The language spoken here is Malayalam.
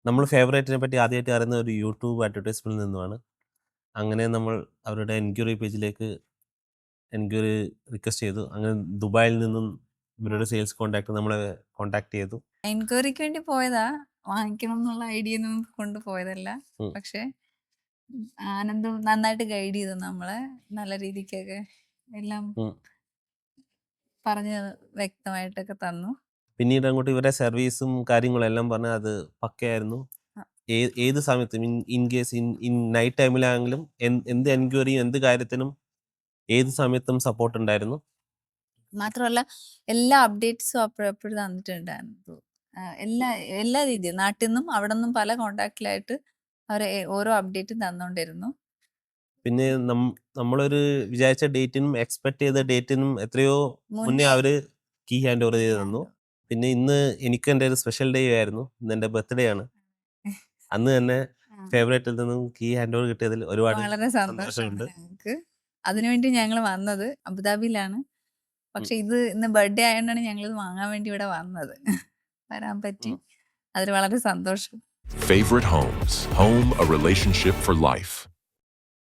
നമ്മൾ ഫേവറേറ്റിനെ പറ്റി ആദ്യമായിട്ട് അറിയുന്ന ഒരു യൂട്യൂബ് അഡ്വർടൈസ്മെന്റിൽ നിന്നുമാണ്. അങ്ങനെ നമ്മൾ അവരുടെ എൻക്വയറി പേജിലേക്ക് എൻക്വയറി റിക്വസ്റ്റ് ചെയ്തു. അങ്ങനെ ദുബായിൽ നിന്നും ഇവരുടെ സെയിൽസ് കോൺടാക്ട് നമ്മളെ കോൺടാക്ട് ചെയ്തു. എൻക്വയറിക്ക് വേണ്ടി പോയതാ, വാങ്ങിക്കണം എന്നുള്ള ഐഡിയ ഒന്നും കൊണ്ട് പോയതല്ല. പക്ഷെ ആനന്ദ് നന്നായിട്ട് ഗൈഡ് ചെയ്തു നമ്മളെ, നല്ല രീതിക്കൊക്കെ എല്ലാം പറഞ്ഞ് വ്യക്തമായിട്ടൊക്കെ തന്നു. പിന്നീട് അങ്ങോട്ട് ഇവരുടെ സർവീസും കാര്യങ്ങളും എല്ലാം പറഞ്ഞാൽ അത് പക്കയായിരുന്നു. ഏത് സമയത്തും ഇൻ കേസ് ഇൻ നൈറ്റ് ടൈമിലാണെങ്കിലും എന്ത് എൻക്വയറിയും എന്ത് കാര്യത്തിനും ഏത് സമയത്തും സപ്പോർട്ട് ഉണ്ടായിരുന്നു. മാത്രമല്ല എല്ലാ അപ്ഡേറ്റ്സും അപ്പോഴെപ്പോഴും തന്നിട്ടുണ്ടായിരുന്നു. എല്ലാ രീതിയും നാട്ടിൽ നിന്നും അവിടെ നിന്നും പല കോണ്ടാക്റ്റിലായിട്ട് അവർ ഓരോ അപ്ഡേറ്റും തന്നുകൊണ്ടിരുന്നു. പിന്നെ നമ്മളൊരു വിചാരിച്ച ഡേറ്റിനും എക്സ്പെക്ട് ചെയ്ത ഡേറ്റിനും എത്രയോ മുന്നേ അവര് കീ ഹാൻഡ് ഓവർ ചെയ്ത് തന്നു. പിന്നെ ഇന്ന് എനിക്ക് എൻ്റെ ഒരു സ്പെഷ്യൽ ഡേ ആയിരുന്നു. ഇന്ന് എൻ്റെ ബർത്ത്ഡേ ആണ്. അന്ന് തന്നെ ഫേവറേറ്റിൽ നിന്നും കീ ഹാൻഡ് ഓവർ കിട്ടിയതിൽ ഒരുപാട് വളരെ സന്തോഷമുണ്ട് ഞങ്ങൾക്ക്. അതിനുവേണ്ടി ഞങ്ങൾ വന്നത് അബുദാബിയിലാണ്. പക്ഷെ ഇന്ന് ബർത്ത്ഡേ ആയതുകൊണ്ടാണ് ഞങ്ങൾ വാങ്ങാൻ വേണ്ടി ഇവിടെ വന്നത്. വരാൻ പറ്റി, അതിൽ വളരെ സന്തോഷം. Favorite Homes. Home, a relationship for life.